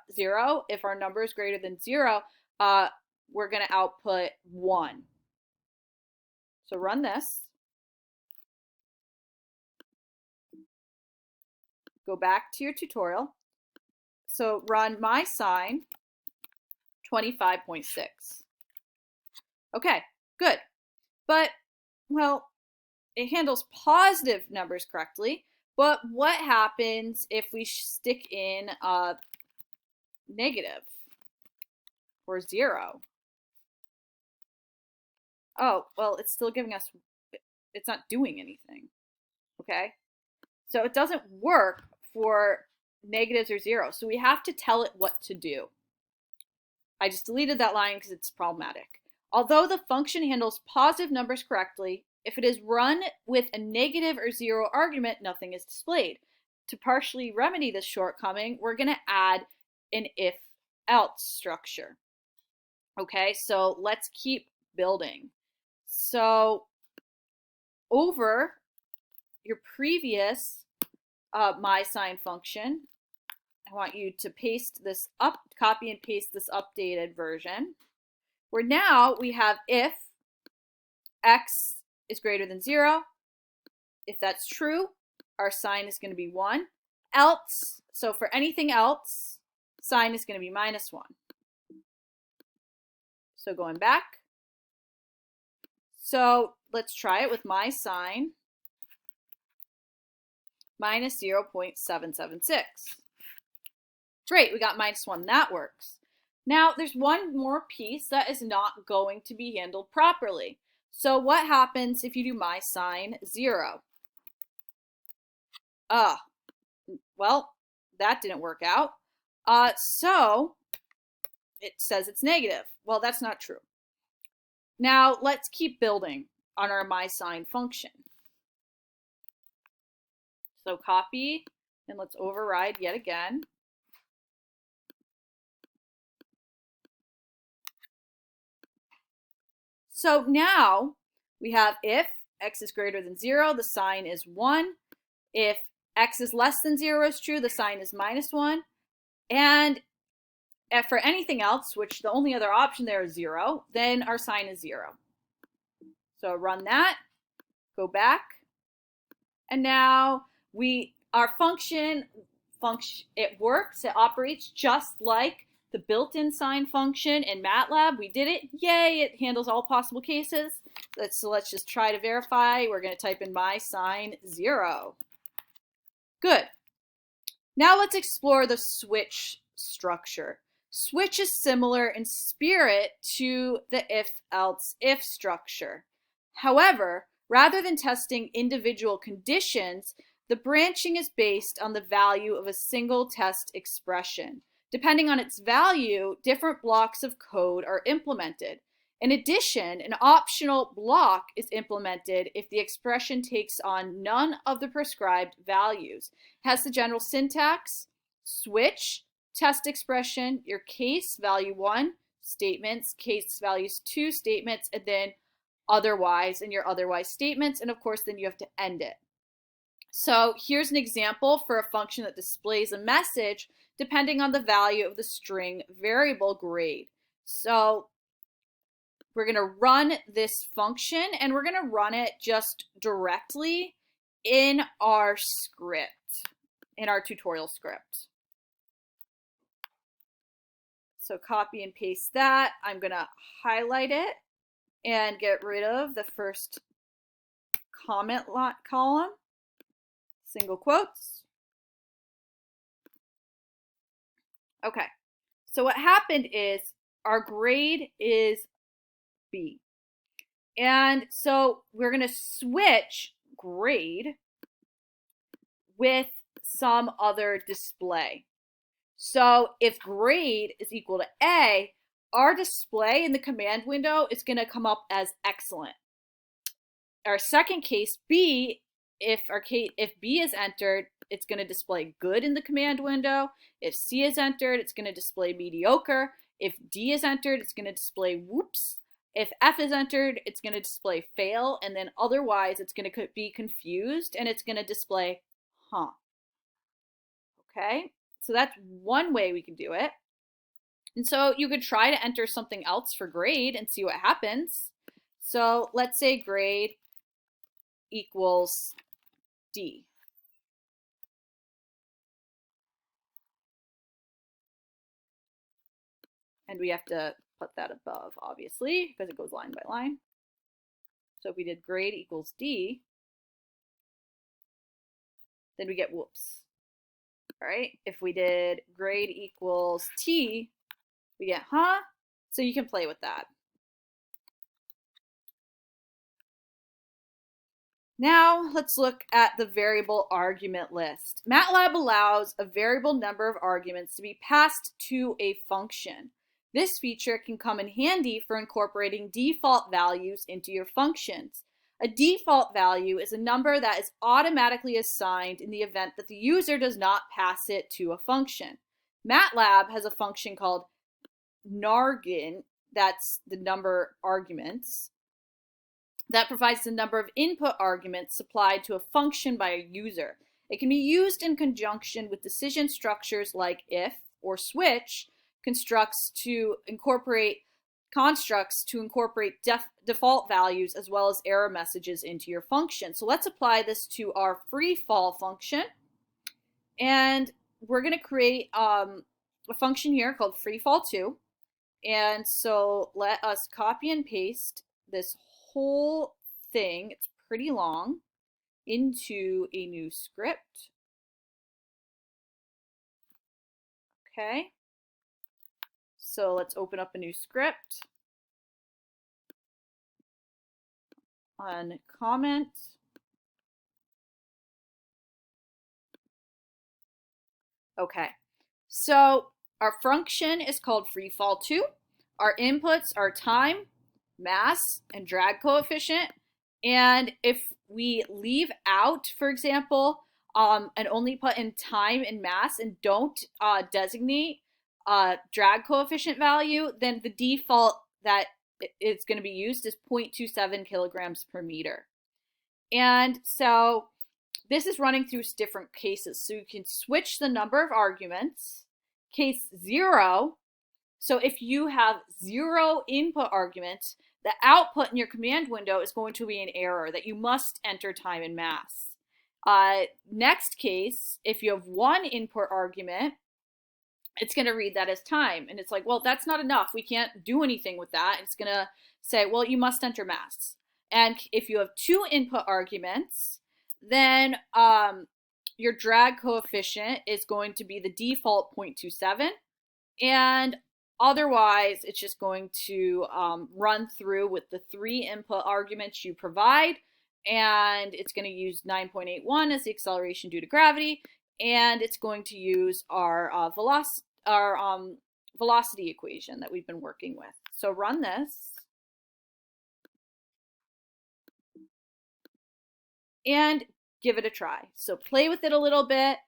if our number is greater than 0, we're going to output 1. So run this. Go back to your tutorial. So run my sine 25.6. Okay, good. But, well, it handles positive numbers correctly. But what happens if we stick in negative or 0? Oh, well, it's still giving us, it's not doing anything. Okay? So it doesn't work for negatives or 0. So we have to tell it what to do. I just deleted that line because it's problematic. Although the function handles positive numbers correctly, if it is run with a negative or 0 argument, nothing is displayed. To partially remedy this shortcoming, we're going to add an if-else structure. Okay, so let's keep building. So over your previous my sine function, I want you to paste this up, copy and paste this updated version, where now we have if x is greater than 0. If that's true, our sine is going to be 1. Else, so for anything else, sine is going to be minus 1. So going back. So let's try it with my sine minus 0.776. Great, we got minus 1. That works. Now, there's one more piece that is not going to be handled properly. So what happens if you do my sine 0? Well, that didn't work out. So it says it's negative. Well, that's not true. Now, let's keep building on our my sine function. So copy, and let's override yet again. So now we have if x is greater than 0, the sign is 1. If x is less than 0 is true, the sign is minus 1. And if for anything else, which the only other option there is 0, then our sign is 0. So run that, go back, and now our function, it works, it operates just like the built-in sine function in MATLAB. We did it, yay, it handles all possible cases. So let's just try to verify. We're going to type in my sine 0. Good. Now let's explore the switch structure. Switch is similar in spirit to the if-else-if structure. However, rather than testing individual conditions, the branching is based on the value of a single test expression. Depending on its value, different blocks of code are implemented. In addition, an optional block is implemented if the expression takes on none of the prescribed values. It has the general syntax: switch, test expression, your case, value 1, statements, case values 2, statements, and then otherwise, and your otherwise statements, and of course then you have to end it. So here's an example for a function that displays a message depending on the value of the string variable grade. So we're going to run this function, and we're going to run it just directly in our script, in our tutorial script. So copy and paste that. I'm going to highlight it and get rid of the first comment column, single quotes. Okay, so what happened is our grade is B. And so we're going to switch grade with some other display. So if grade is equal to A, our display in the command window is going to come up as excellent. Our second case, B, if B is entered, it's going to display good in the command window. If C is entered, it's going to display mediocre. If D is entered, it's going to display whoops. If F is entered, it's going to display fail. And then otherwise, it's going to be confused and it's going to display huh. Okay, so that's one way we can do it. And so you could try to enter something else for grade and see what happens. So let's say grade equals D. And we have to put that above, obviously, because it goes line by line. So if we did grade equals D, then we get whoops. All right, if we did grade equals T, we get huh. So you can play with that. Now let's look at the variable argument list. MATLAB allows a variable number of arguments to be passed to a function. This feature can come in handy for incorporating default values into your functions. A default value is a number that is automatically assigned in the event that the user does not pass it to a function. MATLAB has a function called nargin, that's the number arguments, that provides the number of input arguments supplied to a function by a user. It can be used in conjunction with decision structures like if or switch constructs to incorporate default values as well as error messages into your function. So let's apply this to our free fall function. And we're going to create a function here called freefall2. And so let us copy and paste this whole thing, it's pretty long, into a new script. Okay. So let's open up a new script. On comment. Okay. So our function is called freefall2. Our inputs are time, mass, and drag coefficient. And if we leave out, for example, and only put in time and mass and don't designate drag coefficient value, then the default that it's going to be used is 0.27 kilograms per meter. And so this is running through different cases. So you can switch the number of arguments. Case 0, so if you have 0 input arguments, the output in your command window is going to be an error that you must enter time and mass. Next case, if you have 1 input argument, it's going to read that as time. And it's like, well, that's not enough. We can't do anything with that. It's going to say, well, you must enter mass. And if you have 2 input arguments, then your drag coefficient is going to be the default 0.27. And otherwise, it's just going to run through with the 3 input arguments you provide. And it's going to use 9.81 as the acceleration due to gravity. And it's going to use our velocity equation that we've been working with. So run this. And give it a try. So play with it a little bit.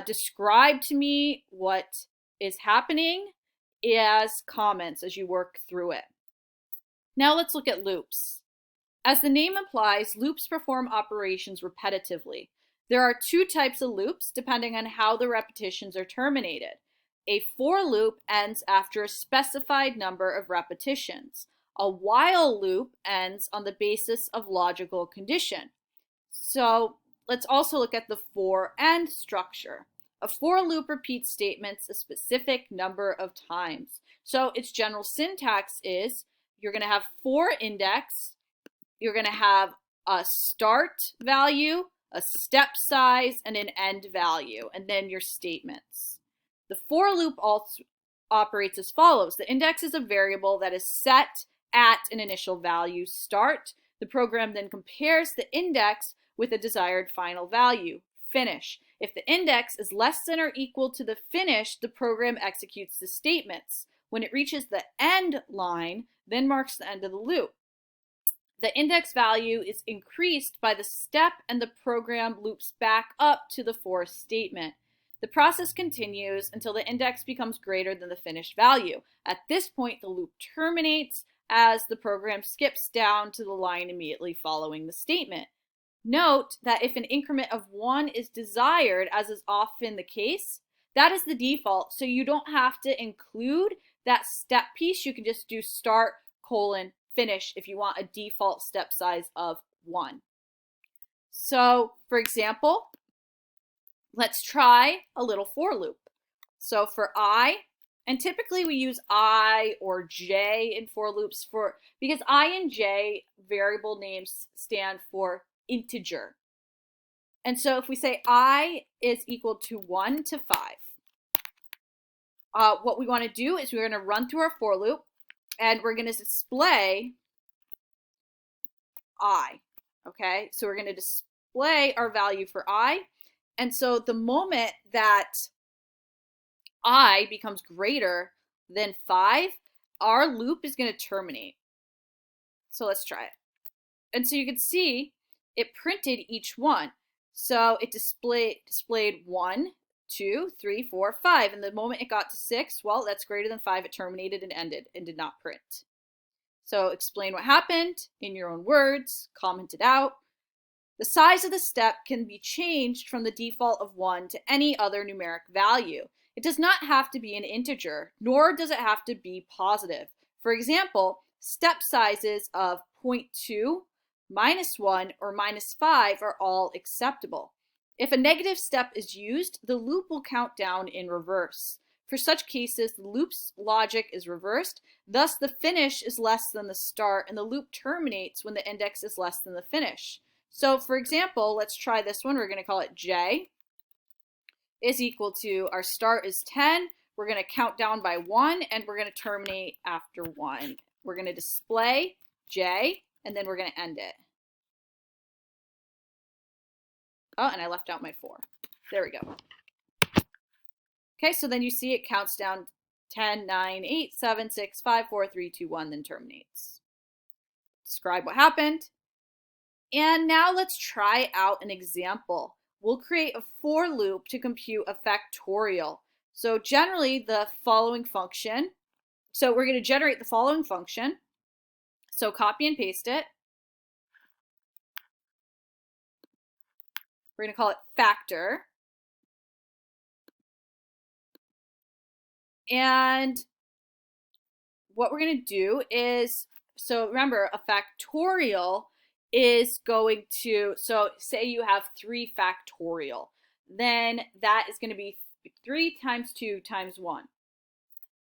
Describe to me what is happening as comments as you work through it. Now let's look at loops. As the name implies, loops perform operations repetitively. There are 2 types of loops depending on how the repetitions are terminated. A for loop ends after a specified number of repetitions. A while loop ends on the basis of logical condition. So let's also look at the for and structure. A for loop repeats statements a specific number of times. So its general syntax is you're going to have for index, you're going to have a start value, a step size, and an end value, and then your statements. The for loop also operates as follows. The index is a variable that is set at an initial value start. The program then compares the index with a desired final value, finish. If the index is less than or equal to the finish, the program executes the statements. When it reaches the end line, then marks the end of the loop. The index value is increased by the step and the program loops back up to the for statement. The process continues until the index becomes greater than the finished value. At this point, the loop terminates as the program skips down to the line immediately following the statement. Note that if an increment of 1 is desired, as is often the case, that is the default. So you don't have to include that step piece. You can just do start, finish if you want a default step size of 1. So, for example, let's try a little for loop. So for I, and typically we use I or J in for loops because I and J variable names stand for integer. And so if we say I is equal to 1 to 5, what we want to do is we're going to run through our for loop and we're going to display I. Okay, so we're going to display our value for I. And so the moment that I becomes greater than 5, our loop is going to terminate. So let's try it. And so you can see it printed each one. So it displayed 1, 2, 3, 4, 5. And the moment it got to 6, well, that's greater than 5. It terminated and ended and did not print. So explain what happened in your own words, comment it out. The size of the step can be changed from the default of 1 to any other numeric value. It does not have to be an integer, nor does it have to be positive. For example, step sizes of 0.2, -1, or -5 are all acceptable. If a negative step is used, the loop will count down in reverse. For such cases, the loop's logic is reversed, thus the finish is less than the start, and the loop terminates when the index is less than the finish. So for example, let's try this one. We're going to call it J is equal to, our start is 10, we're going to count down by 1, and we're going to terminate after 1. We're going to display J, and then we're going to end it. Oh, and I left out my 4. There we go. Okay, so then you see it counts down 10, 9, 8, 7, 6, 5, 4, 3, 2, 1, then terminates. Describe what happened. And now let's try out an example. We'll create a for loop to compute a factorial. So generally the following function, so we're going to generate the following function. So copy and paste it. We're going to call it factor. And what we're going to do is, so remember, a factorial is going to, so say you have 3 factorial, then that is going to be 3 times 2 times 1.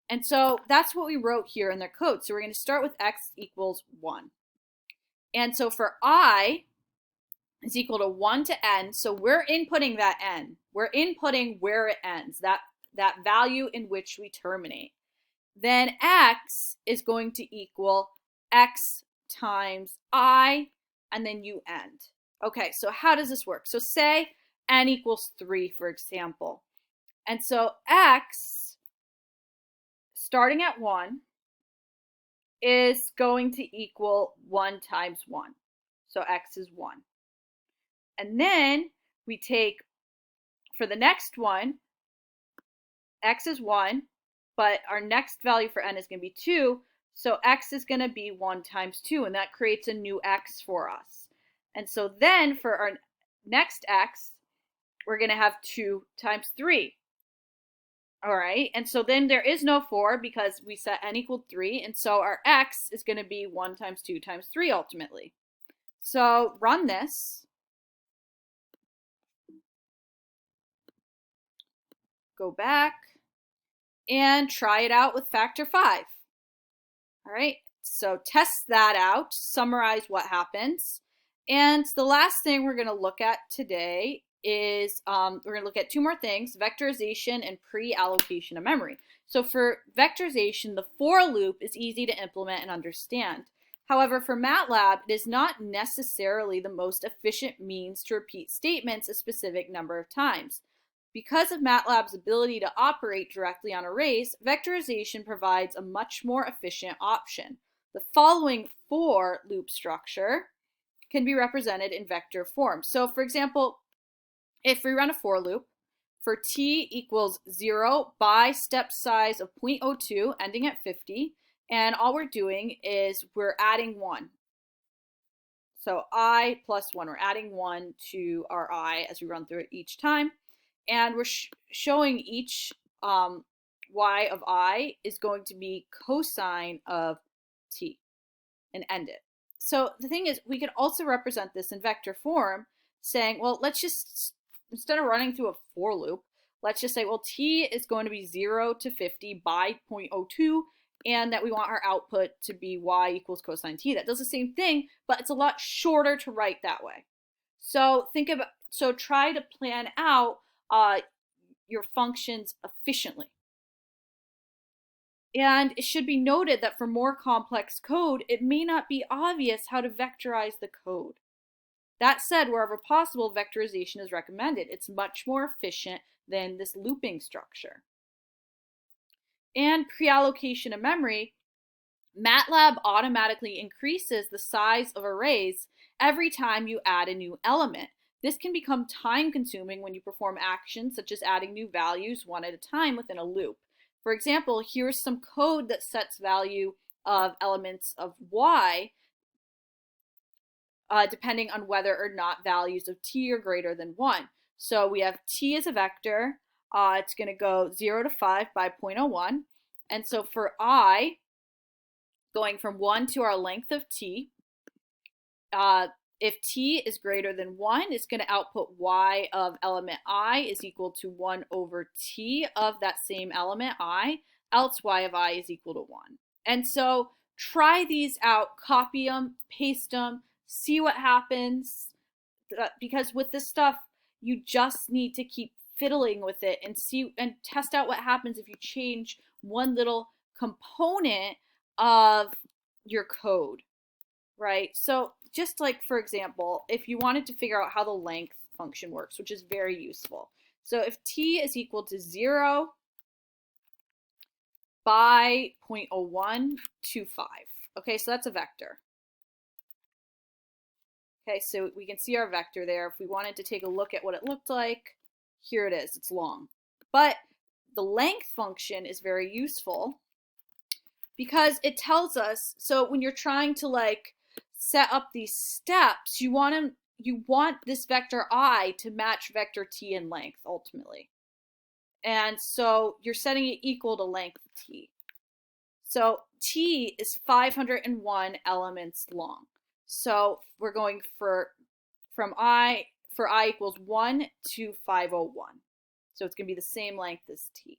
And so that's what we wrote here in their code. So we're going to start with x equals 1. And so for I is equal to 1 to n, so we're inputting that n. We're inputting where it ends, that value in which we terminate. Then x is going to equal x times I, and then you end. Okay, so how does this work? So say n equals 3, for example. And so x, starting at 1, is going to equal 1 times 1. So x is 1. And then we take, for the next one, x is 1, but our next value for n is going to be 2. So x is going to be 1 times 2, and that creates a new x for us. And so then for our next x, we're going to have 2 times 3. All right, and so then there is no 4 because we set n equaled 3, and so our x is going to be 1 times 2 times 3 ultimately. So run this. Go back and try it out with factor 5. All right, so test that out, summarize what happens. And the last thing we're going to look at today is we're going to look at 2 more things, vectorization and pre-allocation of memory. So for vectorization, the for loop is easy to implement and understand. However, for MATLAB, it is not necessarily the most efficient means to repeat statements a specific number of times. Because of MATLAB's ability to operate directly on arrays, vectorization provides a much more efficient option. The following for loop structure can be represented in vector form. So for example, if we run a for loop for t equals 0 by step size of 0.02 ending at 50, and all we're doing is we're adding 1. So I plus 1, we're adding 1 to our I as we run through it each time. And we're showing each y of I is going to be cosine of t and end it. So the thing is, we could also represent this in vector form, saying, well, let's just, instead of running through a for loop, let's just say, well, t is going to be 0 to 50 by 0.02, and that we want our output to be y equals cosine t. That does the same thing, but it's a lot shorter to write that way. So try to plan out your functions efficiently. And it should be noted that for more complex code, it may not be obvious how to vectorize the code. That said, wherever possible, vectorization is recommended. It's much more efficient than this looping structure. And pre-allocation of memory, MATLAB automatically increases the size of arrays every time you add a new element. This can become time-consuming when you perform actions such as adding new values one at a time within a loop. For example, here's some code that sets value of elements of y depending on whether or not values of t are greater than 1. So we have t as a vector. It's going to go 0 to 5 by 0.01. And so for I, going from 1 to our length of t, if t is greater than 1, it's going to output y of element I is equal to 1 over t of that same element I, else y of I is equal to 1. And so try these out, copy them, paste them, see what happens, because with this stuff, you just need to keep fiddling with it and see and test out what happens if you change one little component of your code. Right? So just like, for example, if you wanted to figure out how the length function works, which is very useful. So if t is equal to 0 by 0.0125, okay, so that's a vector. Okay, so we can see our vector there. If we wanted to take a look at what it looked like, here it is, it's long. But the length function is very useful because it tells us, so when you're trying to like set up these steps, you want this vector I to match vector t in length ultimately. And so you're setting it equal to length t. So t is 501 elements long. So we're going for I equals 1 to 501. So it's going to be the same length as t.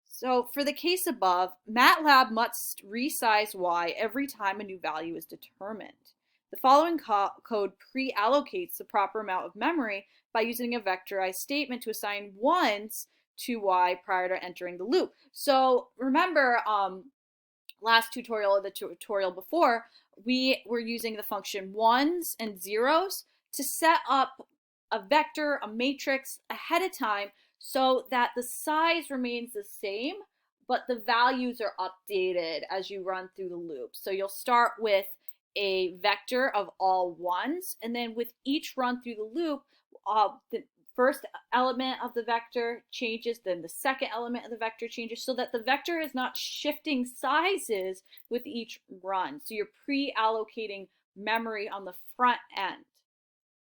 So for the case above, MATLAB must resize y every time a new value is determined. The following code pre-allocates the proper amount of memory by using a vectorized statement to assign ones to y prior to entering the loop. So remember, last tutorial or the tutorial before, we were using the function ones and zeros to set up a vector, a matrix ahead of time so that the size remains the same, but the values are updated as you run through the loop. So you'll start with a vector of all ones, and then with each run through the loop, the first element of the vector changes, then the second element of the vector changes, so that the vector is not shifting sizes with each run. So you're pre-allocating memory on the front end.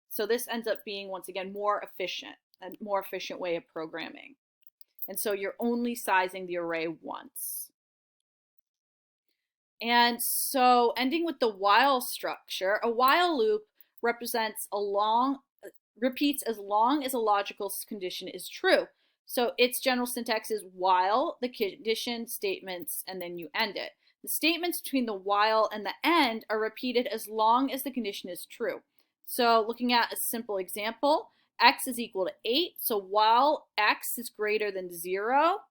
So this ends up being, once again, more efficient, a more efficient way of programming. And so you're only sizing the array once. And so ending with the while structure, a while loop represents repeats as long as a logical condition is true. So its general syntax is while, the condition, statements, and then you end it. The statements between the while and the end are repeated as long as the condition is true. So looking at a simple example, x is equal to 8. So while x is greater than 0,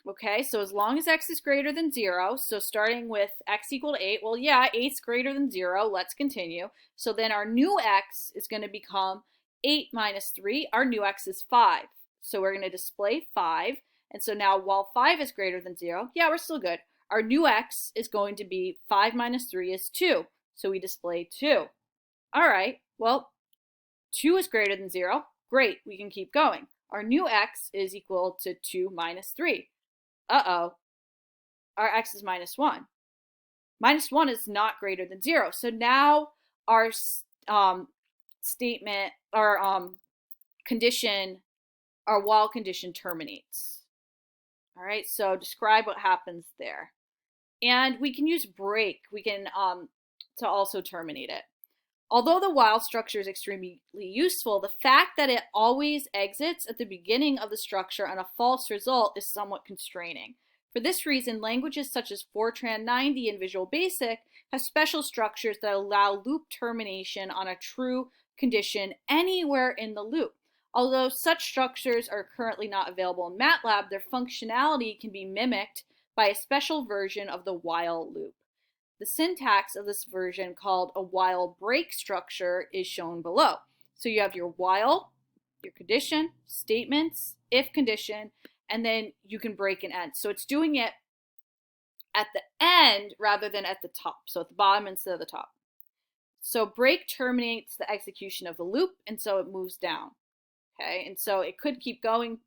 okay, so as long as x is greater than 0, so starting with x equal to 8, well, yeah, 8's greater than 0. Let's continue. So then our new x is going to become 8 minus 3. Our new x is 5. So we're going to display 5. And so now while 5 is greater than 0, yeah, we're still good. Our new x is going to be 5 minus 3 is 2. So we display 2. All right, well, 2 is greater than 0. Great, we can keep going. Our new x is equal to 2 minus 3. Uh-oh, our x is minus 1. Minus 1 is not greater than 0. So now our statement, our condition, our while condition terminates. All right, so describe what happens there. And we can use break. We can to also terminate it. Although the while structure is extremely useful, the fact that it always exits at the beginning of the structure on a false result is somewhat constraining. For this reason, languages such as Fortran 90 and Visual Basic have special structures that allow loop termination on a true condition anywhere in the loop. Although such structures are currently not available in MATLAB, their functionality can be mimicked by a special version of the while loop. The syntax of this version, called a while break structure, is shown below. So you have your while, your condition, statements, if condition, and then you can break and end. So it's doing it at the end rather than at the top. So at the bottom instead of the top. So break terminates the execution of the loop, and so it moves down. Okay, and so it could keep going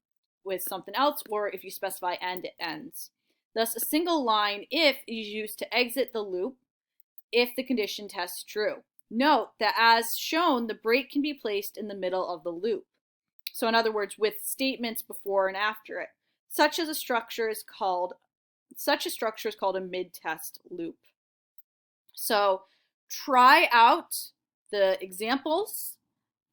with something else, or if you specify end, it ends. Thus, a single line if is used to exit the loop if the condition tests true. Note that as shown, the break can be placed in the middle of the loop. So in other words, with statements before and after it. Such a structure is called a mid-test loop. So try out the examples,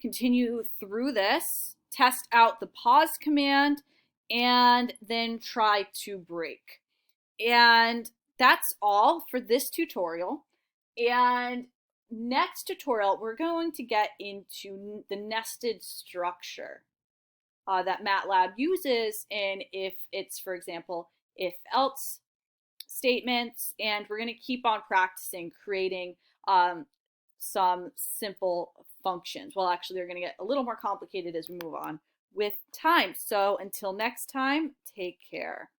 continue through this, test out the pause command, and then try to break. And that's all for this tutorial. And next tutorial, we're going to get into the nested structure that MATLAB uses in if it's, for example, if-else statements. And we're going to keep on practicing creating some simple functions. Well, actually, they're going to get a little more complicated as we move on with time. So until next time, take care.